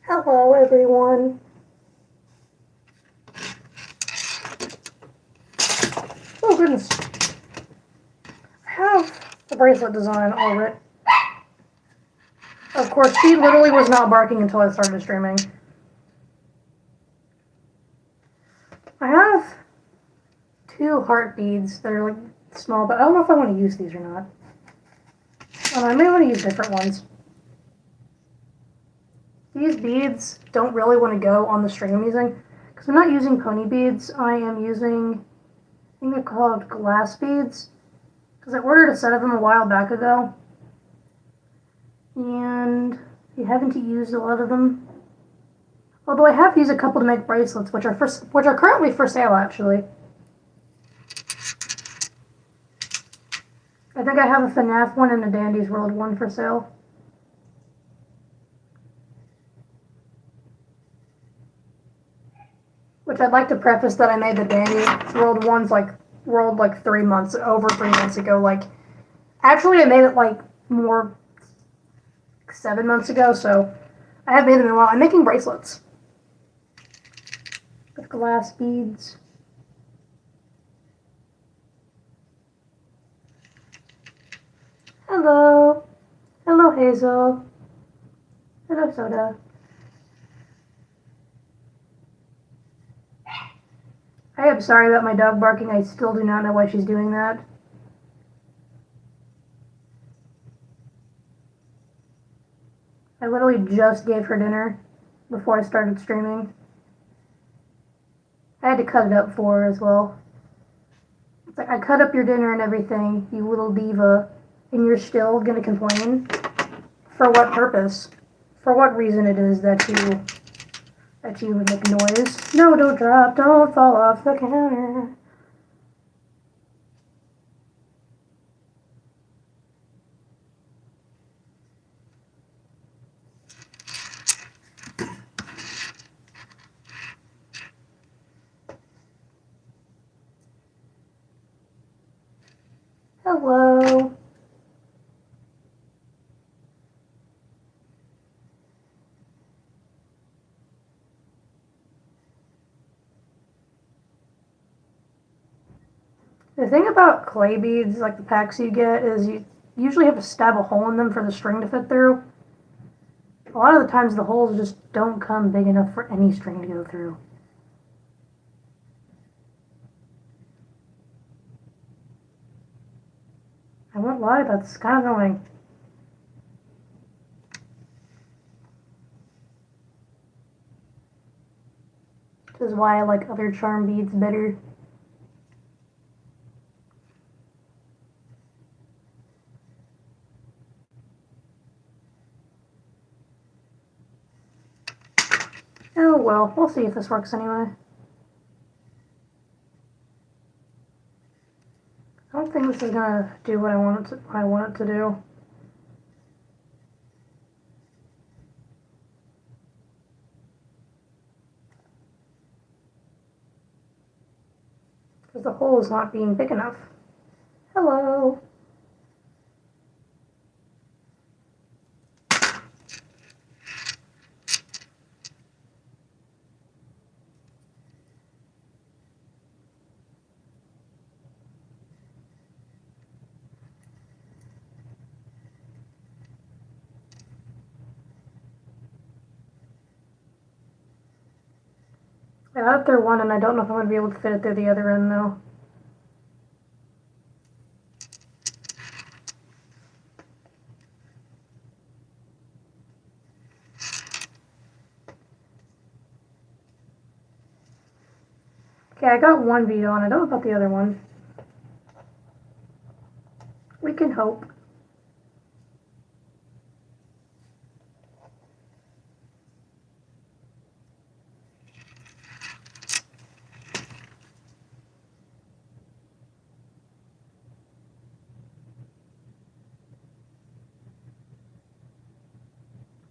Hello, everyone. Oh, goodness. I have the bracelet design already. Of course, she literally was not barking until I started streaming. I have 2 heart beads that are like small, but I don't know if I want to use these or not. I may want to use different ones. These beads don't really want to go on the string I'm using, because I'm not using pony beads. I am using, I think they're called glass beads, because I ordered a set of them a while back ago, and I haven't used a lot of them. Although I have used a couple to make bracelets, which are currently for sale, actually. I think I have a FNAF one and a Dandy's World one for sale. Which I'd like to preface that I made the Dandy's World ones like 3 months, over 3 months ago. Like, actually I made it like more 7 months ago, so I have made them in a while. I'm making bracelets with glass beads. Hello. Hello, Hazel. Hello, Soda. I am sorry about my dog barking. I still do not know why she's doing that. I literally just gave her dinner before I started streaming. I had to cut it up for her as well. It's like, I cut up your dinner and everything, you little diva, and you're still gonna complain? For what purpose? For what reason it is that you make noise? No, don't drop, don't fall off the counter. Hello. The thing about clay beads, like the packs you get, is you usually have to stab a hole in them for the string to fit through. A lot of the times the holes just don't come big enough for any string to go through. I won't lie, that's kind of annoying. Which is why I like other charm beads better. Oh well, we'll see if this works anyway. I don't think this is gonna do what I want it to do. Because the hole is not being big enough. Hello. I got it through one, and I don't know if I'm going to be able to fit it through the other end, though. Okay, I got one bead on. I don't know about the other one. We can hope.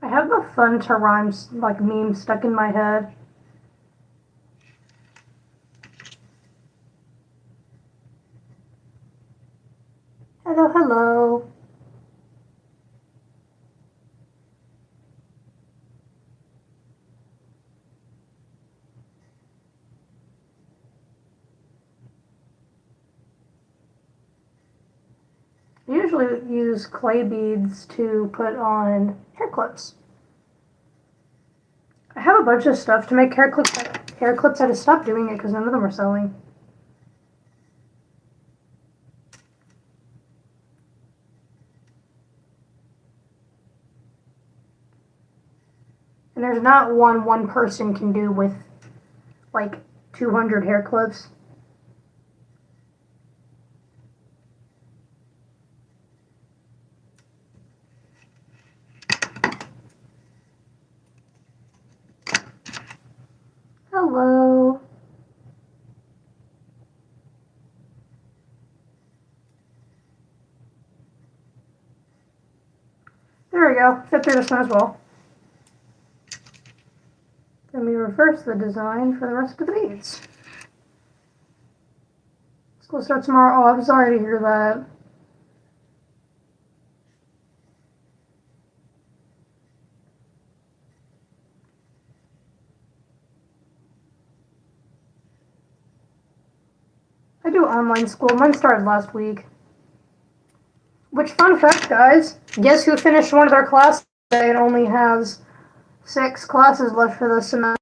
I have the fun to rhyme like meme stuck in my head. Hello, hello. I usually use clay beads to put on hair clips. I have a bunch of stuff to make hair clips. I just stopped doing it because none of them are selling. And there's not one person can do with like 200 hair clips. Hello. There we go. Fit through this one as well. Then we reverse the design for the rest of the beads. School starts tomorrow. Oh, I'm sorry to hear that. I do online school. Mine started last week. Which, fun fact, guys, guess who finished one of their classes and only has 6 classes left for the semester?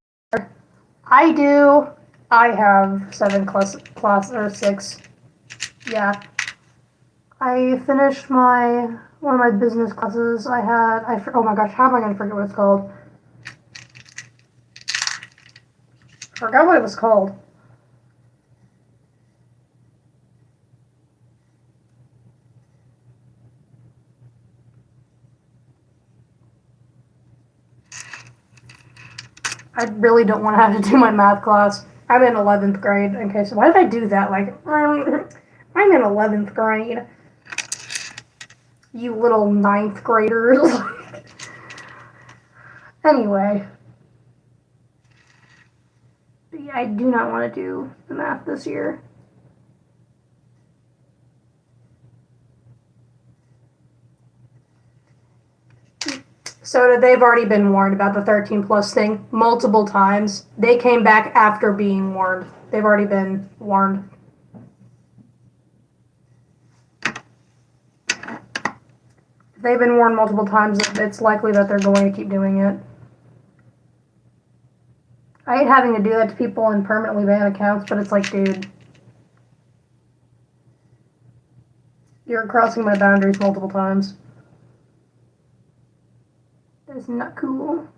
I do. I have 7 or 6. Yeah. I finished one of my business classes. Oh my gosh, how am I going to forget what it's called? I forgot what it was called. I really don't want to have to do my math class. I'm in 11th grade. Okay, so why did I do that? Like, I'm in 11th grade. You little 9th graders. Anyway. But yeah, I do not want to do the math this year. So they've already been warned about the 13 plus thing multiple times. They came back after being warned. They've already been warned. They've been warned multiple times. It's likely that they're going to keep doing it. I hate having to do that to people and permanently ban accounts, but it's like, dude, you're crossing my boundaries multiple times. That is not cool.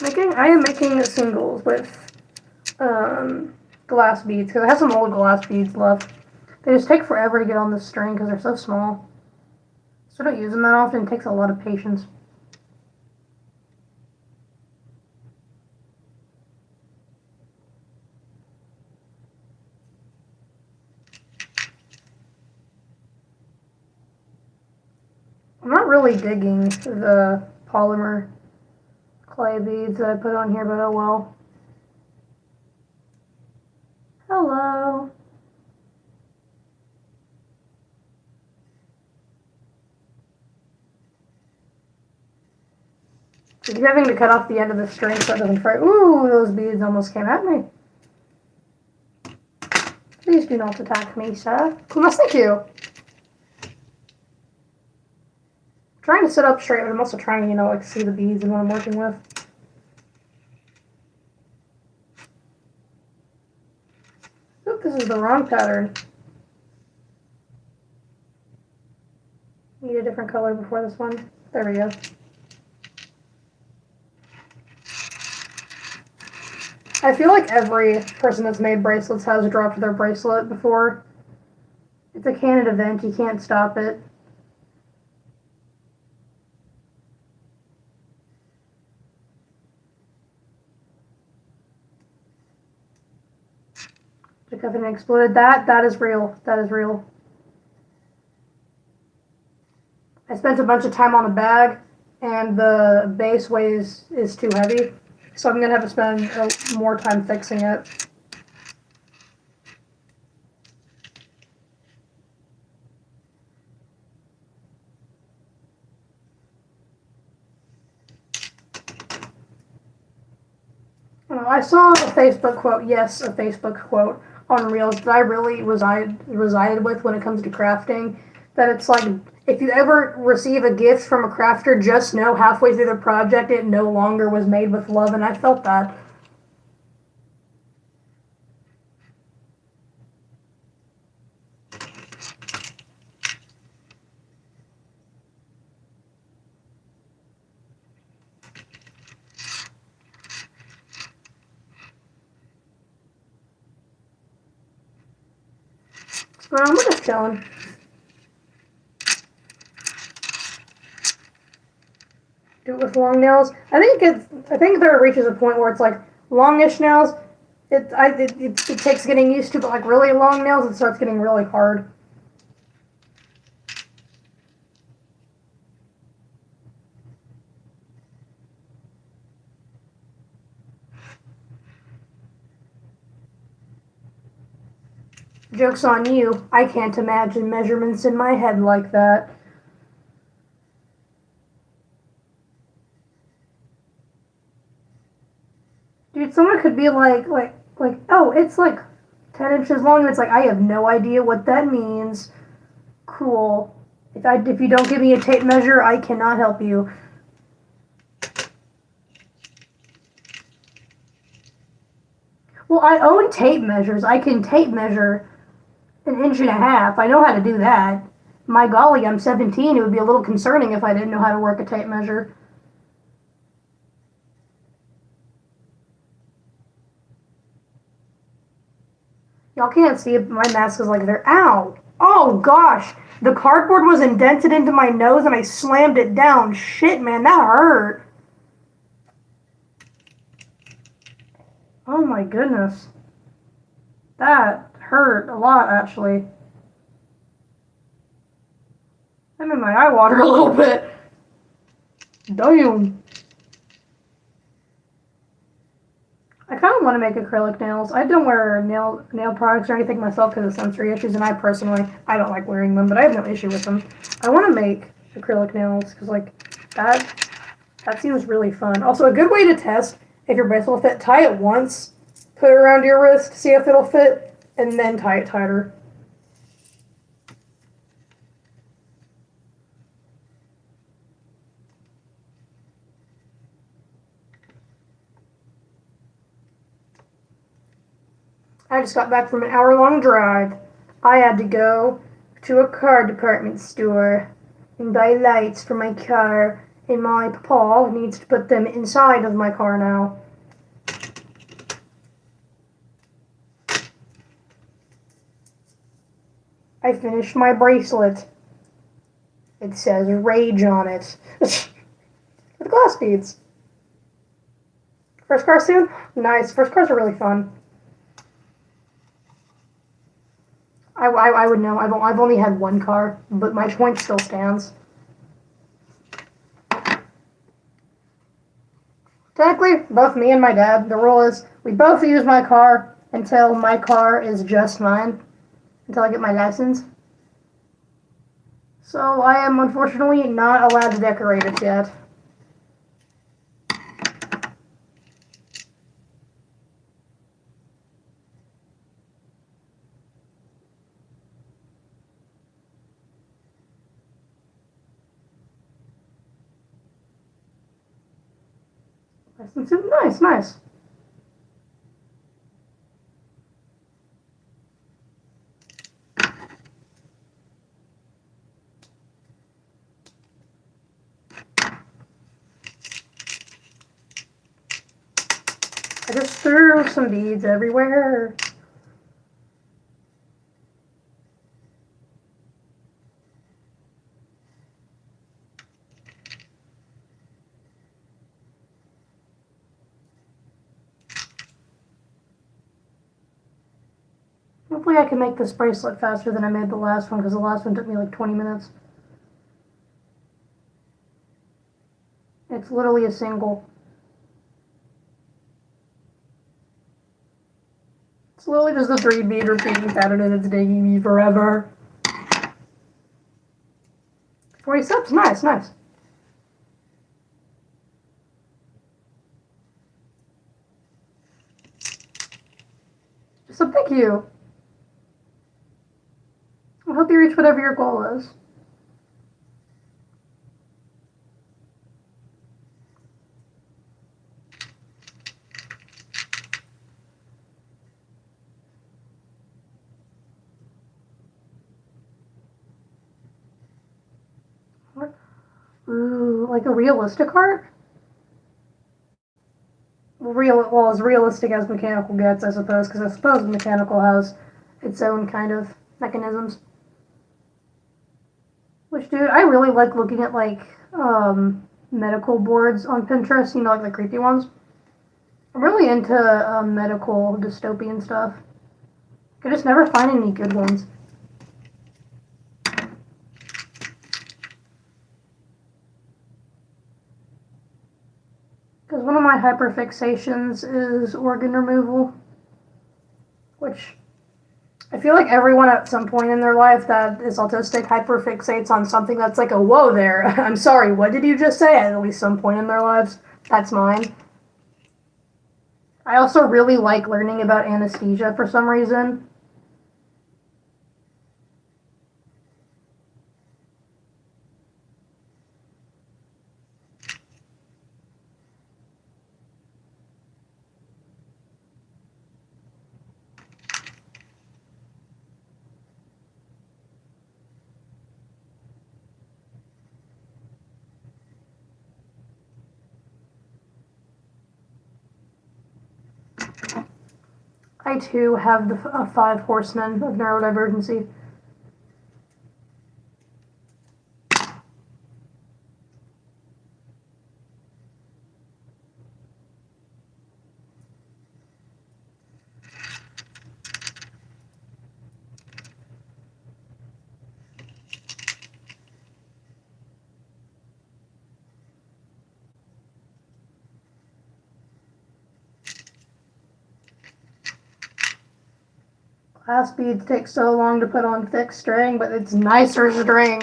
I am making singles with glass beads because I have some old glass beads left. They just take forever to get on the string because they're so small. So I don't use them that often. It takes a lot of patience. I'm not really digging the polymer clay beads that I put on here, but oh well. Hello. So you're having to cut off the end of the string so it doesn't fray. Ooh, those beads almost came at me. Please do not attack me, sir. Thank you. Trying to sit up straight, but I'm also trying to, like, see the beads and what I'm working with. Oop, this is the wrong pattern. Need a different color before this one. There we go. I feel like every person that's made bracelets has dropped their bracelet before. It's a canon event, you can't stop it. The covenant exploded. That is real. That is real. I spent a bunch of time on the bag, and the base is too heavy, so I'm gonna have to spend more time fixing it. I saw a Facebook quote. Yes, a Facebook quote. on reels that I really resided with when it comes to crafting. That it's like, if you ever receive a gift from a crafter, just know halfway through the project it no longer was made with love, and I felt that. We're just chilling. Do it with long nails. I think there reaches a point where it's like longish nails. It takes getting used to, but like really long nails, it starts getting really hard. Joke's on you. I can't imagine measurements in my head like that. Dude, someone could be like, oh, it's like 10 inches long, and it's like, I have no idea what that means. Cool. If you don't give me a tape measure, I cannot help you. Well, I own tape measures. I can tape measure an inch and a half. I know how to do that. My golly, I'm 17. It would be a little concerning if I didn't know how to work a tape measure. Y'all can't see it, but my mask is like there. Ow! Oh gosh! The cardboard was indented into my nose and I slammed it down. Shit, man, that hurt. Oh my goodness. That hurt a lot, actually. That made my eye water a little bit. Damn. I kind of want to make acrylic nails. I don't wear nail products or anything myself because of sensory issues, and I don't like wearing them, but I have no issue with them. I want to make acrylic nails because like that seems really fun. Also, a good way to test if your bracelet will fit: tie it once, put it around your wrist, see if it'll fit, and then tie it tighter. I just got back from an hour-long drive. I had to go to a car department store and buy lights for my car, and my papa needs to put them inside of my car now. I finished my bracelet. It says Rage on it. With glass beads. First car soon? Nice. First cars are really fun. I would know. I've only had one car, but my point still stands. Technically, both me and my dad, the rule is we both use my car until my car is just mine, until I get my license. So I am unfortunately not allowed to decorate it yet. Nice, nice. I just threw some beads everywhere. Hopefully I can make this bracelet faster than I made the last one, because the last one took me like 20 minutes. It's literally a single. It's literally just a 3-bead repeating pattern, and it's taking me forever. 40 steps? Nice, nice. So thank you. hope you reach whatever your goal is. Ooh, like a realistic heart? Well, as realistic as mechanical gets, I suppose, because I suppose mechanical has its own kind of mechanisms. Which, dude, I really like looking at, like, medical boards on Pinterest, you know, like the creepy ones. I'm really into medical dystopian stuff. I just never find any good ones. Because one of my hyperfixations is organ removal, which I feel like everyone at some point in their life that is autistic hyperfixates on something that's like a whoa there. I'm sorry, what did you just say? At least some point in their lives. That's mine. I also really like learning about anesthesia for some reason. I too have the five horsemen of neurodivergency. Glass beads take so long to put on thick string, but it's nicer string.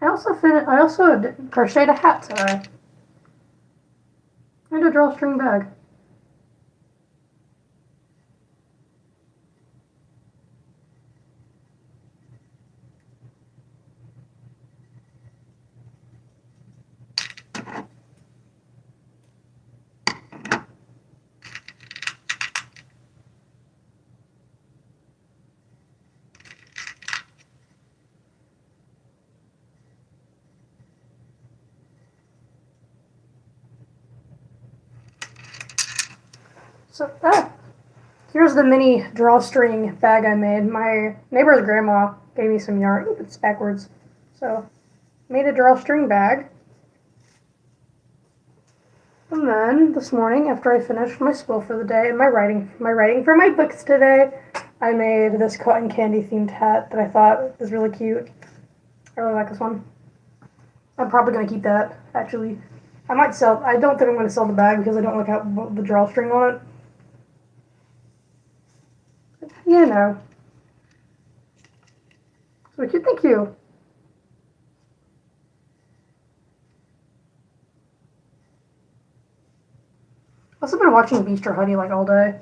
I also crocheted a hat today. And a drawstring bag. So here's the mini drawstring bag I made. My neighbor's grandma gave me some yarn. Ooh, it's backwards. So made a drawstring bag. And then this morning, after I finished my school for the day and my writing for my books today, I made this cotton candy themed hat that I thought was really cute. I really like this one. I'm probably gonna keep that. Actually, I might sell. I don't think I'm gonna sell the bag because I don't like how the drawstring on it. You know. So cute, thank you. I've also been watching Beast or Honey like all day.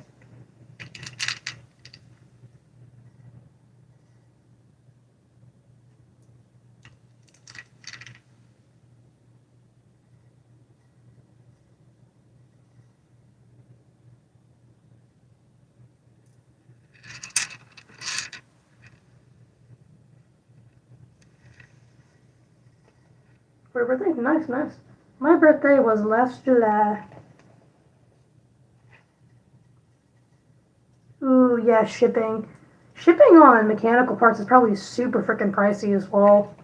For your birthday? Nice, nice. My birthday was last July. Ooh, yeah, shipping. Shipping on mechanical parts is probably super freaking pricey as well.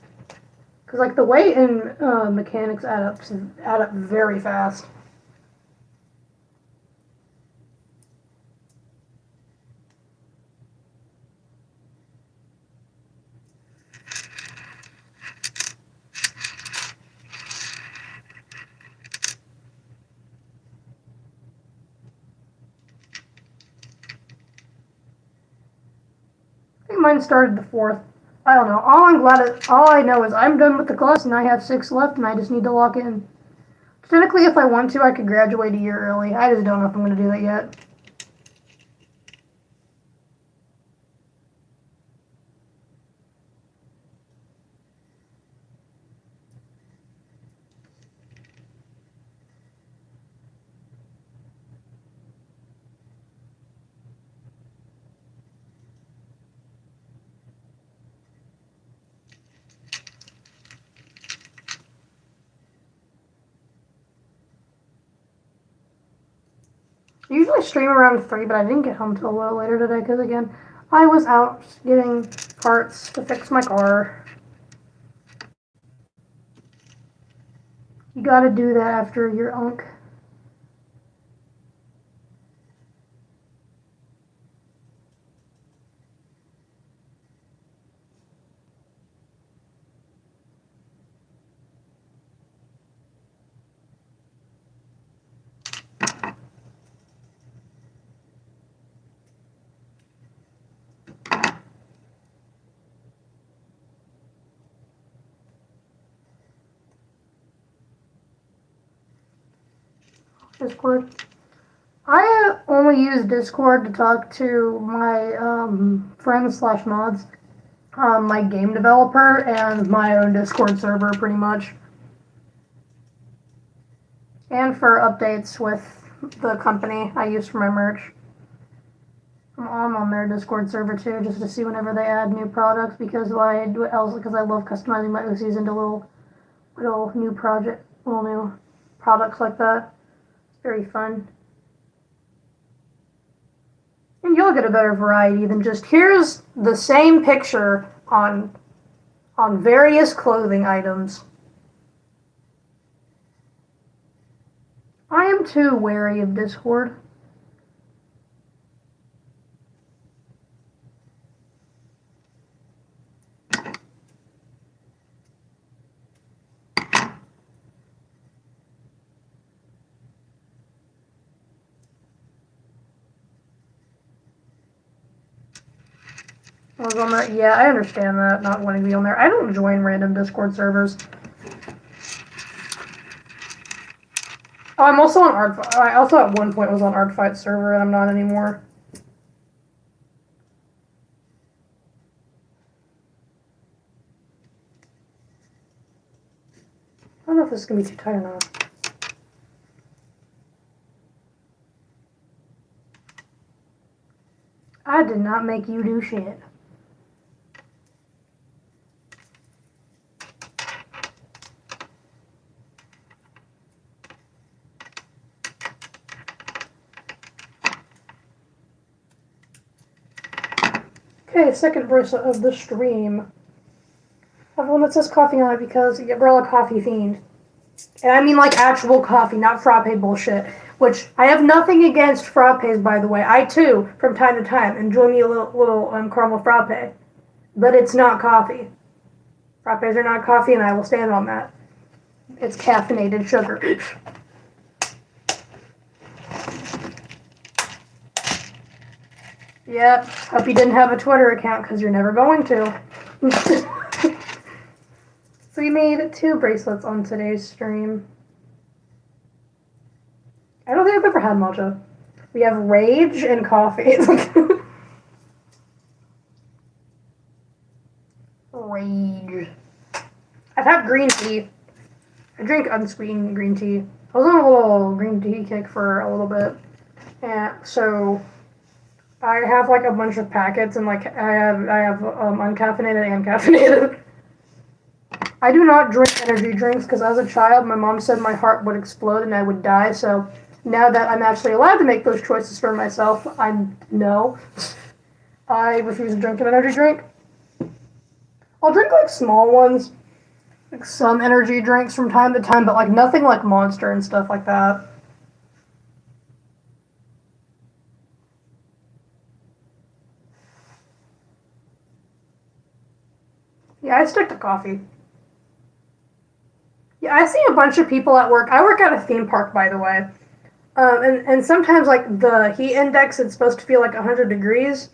Because, like, the weight and mechanics add up very fast. I think mine started the 4th. I don't know. All I know is I'm done with the class and I have 6 left and I just need to lock in. Technically, if I want to, I could graduate a year early. I just don't know if I'm going to do that yet. I usually stream around 3, but I didn't get home till a little later today because, again, I was out getting parts to fix my car. You gotta do that after your unk. Discord. I only use Discord to talk to my friends slash mods, my game developer, and my own Discord server, pretty much. And for updates with the company I use for my merch. I'm on their Discord server too, just to see whenever they add new products, because I love customizing my OCs into little new products like that. It's very fun. And you'll get a better variety than just here's the same picture on various clothing items. I am too wary of Discord. I was on there. Yeah, I understand that, not wanting to be on there. I don't join random Discord servers. Oh, I'm also on Art. I also at one point was on Artfight server, and I'm not anymore. I don't know if this is gonna be too tight or not. I did not make you do shit. Okay, second bracelet of the stream. I have one that says coffee on it because we're all a coffee fiend. And I mean like actual coffee, not frappe bullshit. Which, I have nothing against frappes, by the way. I, too, from time to time, enjoy me a little caramel frappe. But it's not coffee. Frappes are not coffee, and I will stand on that. It's caffeinated sugar. Yep. Hope you didn't have a Twitter account, because you're never going to. So we made 2 bracelets on today's stream. I don't think I've ever had matcha. We have rage and coffee. Rage. I've had green tea. I drink unsweetened green tea. I was on a little green tea kick for a little bit. And so I have like a bunch of packets, and like I have uncaffeinated and caffeinated. I do not drink energy drinks because as a child my mom said my heart would explode and I would die, so now that I'm actually allowed to make those choices for myself, no. I refuse to drink an energy drink. I'll drink like small ones, like some energy drinks from time to time, but like nothing like Monster and stuff like that. Yeah, I stick to coffee. Yeah, I see a bunch of people at work. I work at a theme park, by the way. And sometimes, like, the heat index is supposed to feel like 100 degrees.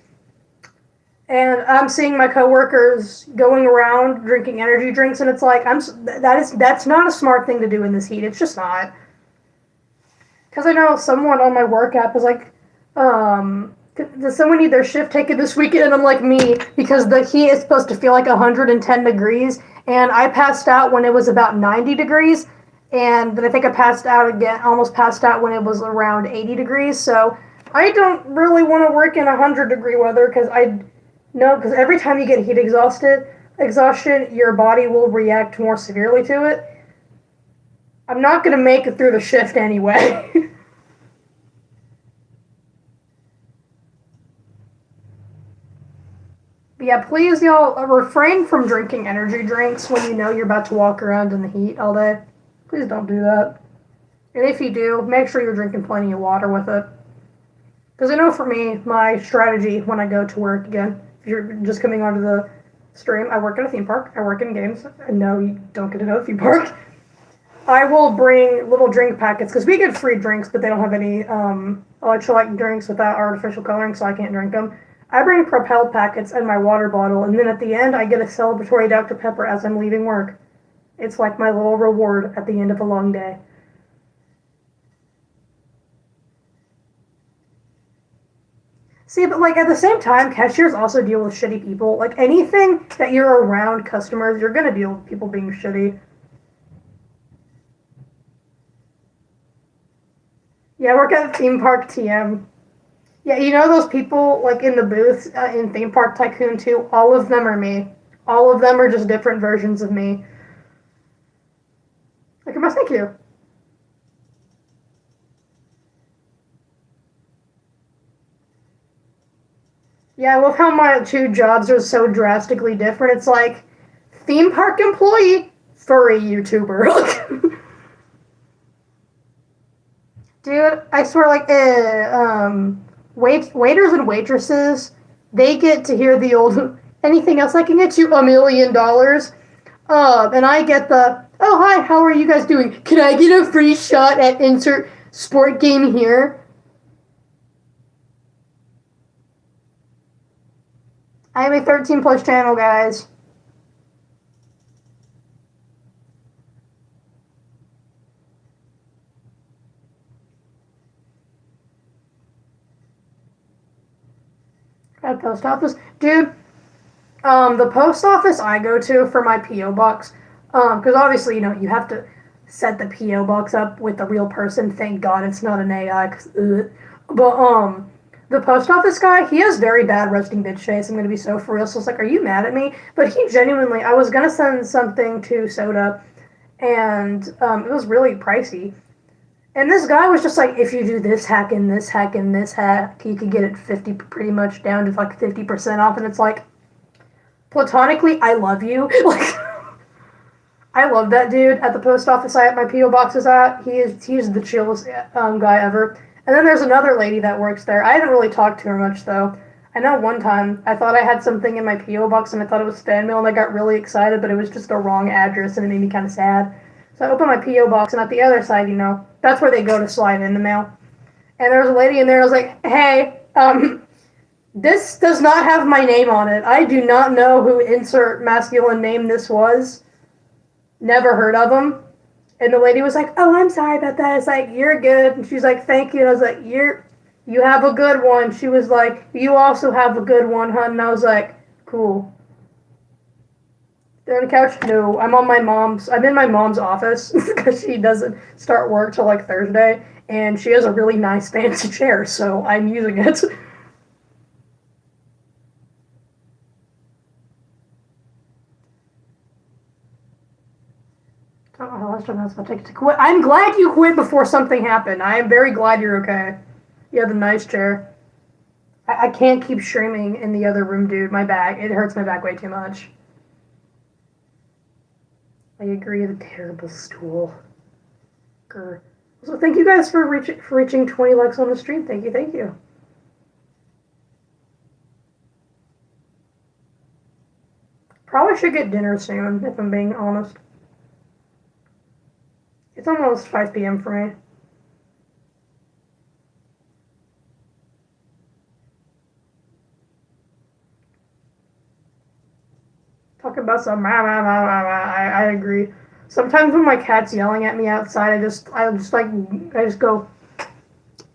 And I'm seeing my coworkers going around drinking energy drinks, and it's like that's not a smart thing to do in this heat. It's just not. Because I know someone on my work app is like, does someone need their shift taken this weekend? And I'm like, me, because the heat is supposed to feel like 110 degrees, and I passed out when it was about 90 degrees, and then I think I passed out again, almost passed out when it was around 80 degrees. So I don't really want to work in 100-degree weather because because every time you get heat exhaustion, your body will react more severely to it. I'm not going to make it through the shift anyway. But yeah, please, y'all, refrain from drinking energy drinks when you know you're about to walk around in the heat all day. Please don't do that. And if you do, make sure you're drinking plenty of water with it. Because I know for me, my strategy when I go to work, again, if you're just coming onto the stream, I work in a theme park, I work in games. No, you don't get to know a theme park. I will bring little drink packets, because we get free drinks, but they don't have any electrolyte drinks without artificial coloring, so I can't drink them. I bring Propel packets and my water bottle, and then at the end, I get a celebratory Dr. Pepper as I'm leaving work. It's like my little reward at the end of a long day. See, but like at the same time, cashiers also deal with shitty people. Like anything that you're around customers, you're gonna deal with people being shitty. Yeah, I work at a theme park TM. Yeah, you know those people like in the booth in Theme Park Tycoon 2? All of them are me. All of them are just different versions of me. Like, I must thank you. Yeah, I love how my two jobs are so drastically different. It's like theme park employee, furry YouTuber. Dude, I swear, like, waiters and waitresses, they get to hear the old, anything else I can get you $1,000,000. And I get the, oh, hi, how are you guys doing? Can I get a free shot at insert sport game here? I have a 13 plus channel, guys. At post office. Dude, the post office I go to for my P.O. box, because obviously, you have to set the P.O. box up with the real person. Thank God it's not an AI. But, the post office guy, he has very bad resting bitch face. I'm going to be so for real. So it's like, are you mad at me? But he genuinely, I was going to send something to Soda, and it was really pricey. And this guy was just like, if you do this hack and this hack and this hack, you could get it 50, pretty much down to like 50% off. And it's like, platonically, I love you. Like, I love that dude at the post office I at my P.O. box is at. He's the chillest guy ever. And then there's another lady that works there. I haven't really talked to her much, though. I know one time I thought I had something in my P.O. box and I thought it was fan mail and I got really excited, but it was just the wrong address and it made me kind of sad. So I opened my P.O. box and at the other side, that's where they go to slide in the mail. And there was a lady in there. I was like, hey, this does not have my name on it. I do not know who insert masculine name this was. Never heard of him. And the lady was like, oh, I'm sorry about that. It's like, you're good. And she's like, thank you. And I was like, you have a good one. She was like, you also have a good one, hun. And I was like, cool. They're on the couch? No. I'm in my mom's office because she doesn't start work till like Thursday. And she has a really nice fancy chair, so I'm using it. Oh, last time I was about to quit. I'm glad you quit before something happened. I am very glad you're okay. You have a nice chair. I can't keep streaming in the other room, dude. My back. It hurts my back way too much. I agree. The terrible stool. Grr. So thank you guys for reaching 20 likes on the stream. Thank you. Probably should get dinner soon, if I'm being honest. It's almost 5 p.m. for me. Talking about some I agree. Sometimes when my cat's yelling at me outside, I just go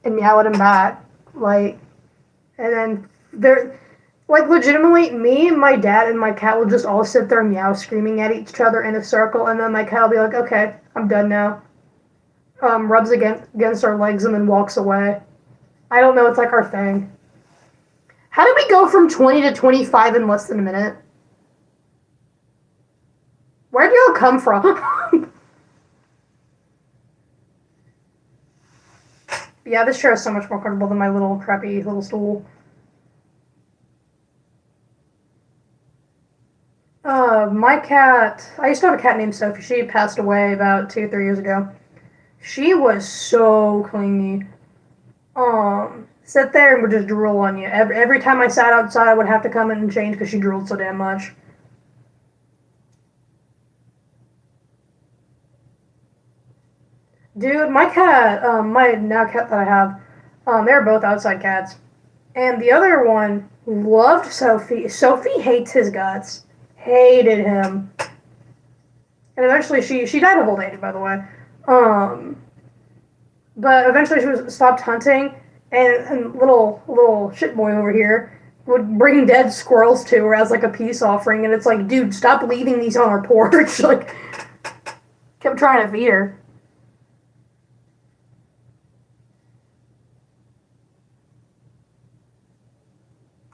and meow at him back, like, and then they're like legitimately me and my dad and my cat will just all sit there meow screaming at each other in a circle, and then my cat will be like, okay, I'm done now. Rubs against our legs and then walks away. I don't know, it's like our thing. How did we go from 20 to 25 in less than a minute? Where'd y'all come from? Yeah, this chair is so much more comfortable than my little crappy little stool. My cat, I used to have a cat named Sophie. She passed away about 2-3 years ago. She was so clingy. Sit there and would just drool on you. Every time I sat outside, I would have to come in and change because she drooled so damn much. Dude, my cat, my now cat that I have, they're both outside cats. And the other one loved Sophie. Sophie hates his guts. Hated him. And eventually she died of old age, by the way. But eventually she stopped hunting, and little shit boy over here would bring dead squirrels to her as like a peace offering, and it's like, dude, stop leaving these on our porch. Like, kept trying to feed her.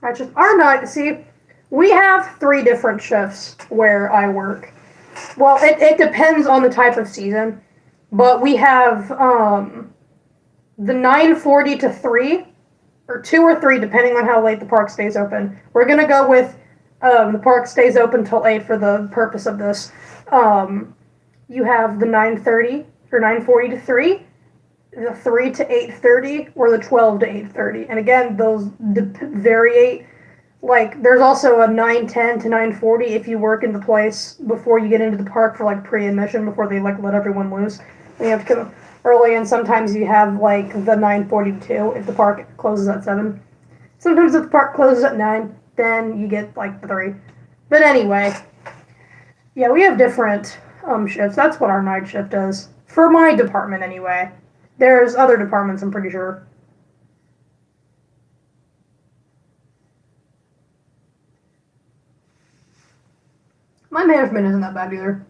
That's just our night. See, we have 3 different shifts where I work. Well, it depends on the type of season, but we have the 9:40 to 3, or 2 or 3, depending on how late the park stays open. We're gonna go with the park stays open till 8 for the purpose of this. You have the 9:30 or 9:40 to 3, the 3 to 8:30, or the 12 to 8:30. And again, those vary. Like, there's also a 9:10 to 9:40 if you work in the place before you get into the park for like pre-admission, before they like let everyone loose. And you have to come early, and sometimes you have like the 9:40 to 2 if the park closes at 7. Sometimes if the park closes at 9, then you get like the 3. But anyway, yeah, we have different shifts. That's what our night shift is. For my department anyway. There's other departments, I'm pretty sure. My management isn't that bad either.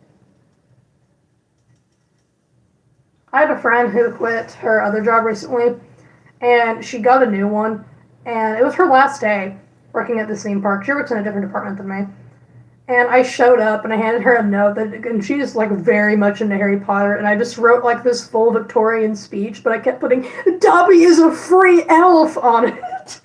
I had a friend who quit her other job recently, and she got a new one, and it was her last day working at the theme park. She works in a different department than me. And I showed up and I handed her a note and she's like very much into Harry Potter, and I just wrote like this full Victorian speech, but I kept putting Dobby is a free elf on it.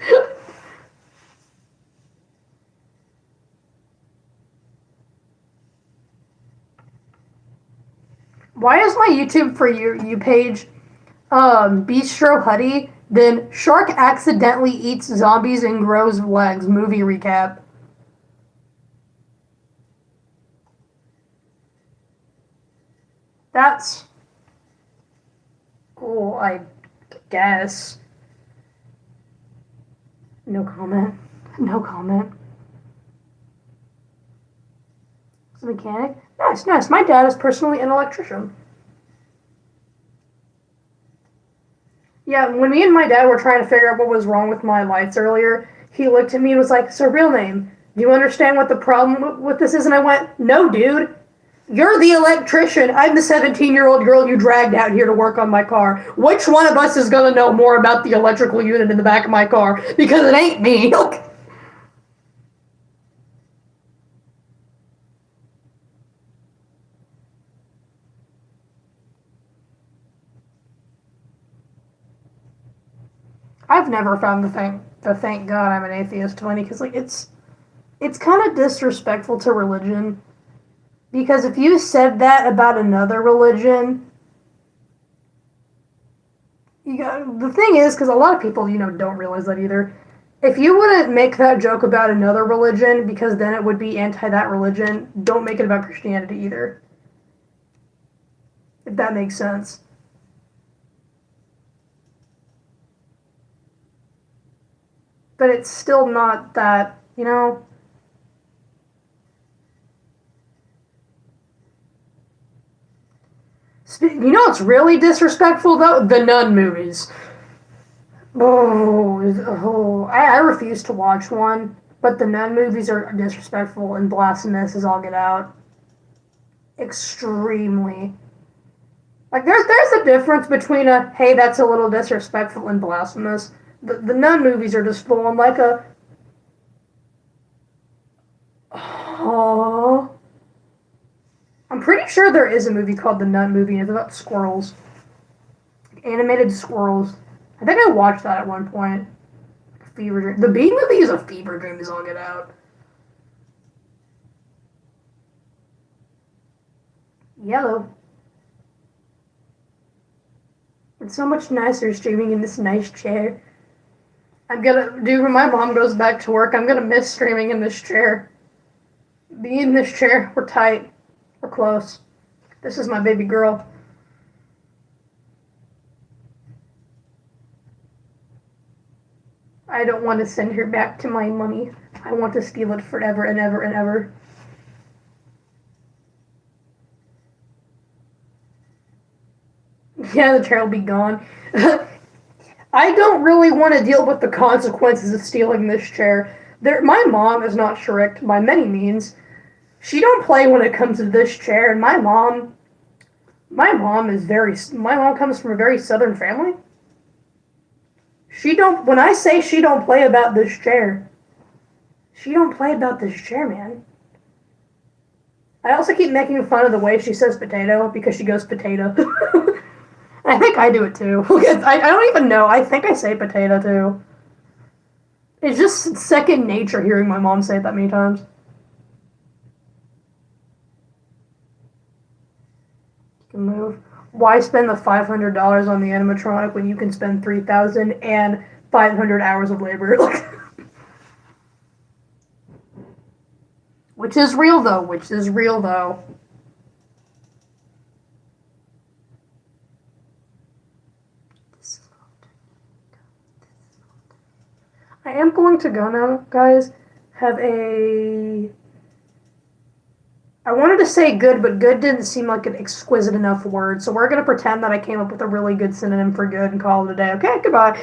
Why is my YouTube for you page Bistro Huddy, then Shark accidentally eats zombies and grows legs movie recap? That's cool, I guess. No comment. No comment. It's a mechanic? Nice, nice. My dad is personally an electrician. Yeah, when me and my dad were trying to figure out what was wrong with my lights earlier, he looked at me and was like, so real name, do you understand what the problem with this is? And I went, no, dude. You're the electrician. I'm the 17-year-old girl you dragged out here to work on my car. Which one of us is going to know more about the electrical unit in the back of my car? Because it ain't me. I've never found the thank God I'm an atheist funny, because like it's kind of disrespectful to religion. Because if you said that about another religion, the thing is, because a lot of people, don't realize that either. If you wouldn't make that joke about another religion, because then it would be anti that religion, don't make it about Christianity either. If that makes sense. But it's still not that, You know what's really disrespectful, though? The Nun movies. I refuse to watch one, but the Nun movies are disrespectful and blasphemous as all get out. Extremely. Like, there's a difference between a, hey, that's a little disrespectful and blasphemous. The Nun movies are just full on like a, oh. I'm pretty sure there is a movie called The Nun Movie, and it's about squirrels. Animated squirrels. I think I watched that at one point. Fever dream. The Bee movie is a fever dream as all get out. Yellow. It's so much nicer streaming in this nice chair. When my mom goes back to work, I'm gonna miss streaming in this chair. Be in this chair. We're tight. We're close. This is my baby girl. I don't want to send her back to my mummy. I want to steal it forever and ever and ever. Yeah, the chair will be gone. I don't really want to deal with the consequences of stealing this chair. My mom is not strict by many means. She don't play when it comes to this chair, and my mom comes from a very southern family. When I say she don't play about this chair, she don't play about this chair, man. I also keep making fun of the way she says potato, because she goes potato. I think I do it too. I don't even know. I think I say potato too. It's just second nature hearing my mom say it that many times. You can move. Why spend the $500 on the animatronic when you can spend $3,000 and 500 hours of labor? Which is real though. I am going to go now, guys. I wanted to say good, but good didn't seem like an exquisite enough word, so we're going to pretend that I came up with a really good synonym for good and call it a day. Okay, goodbye.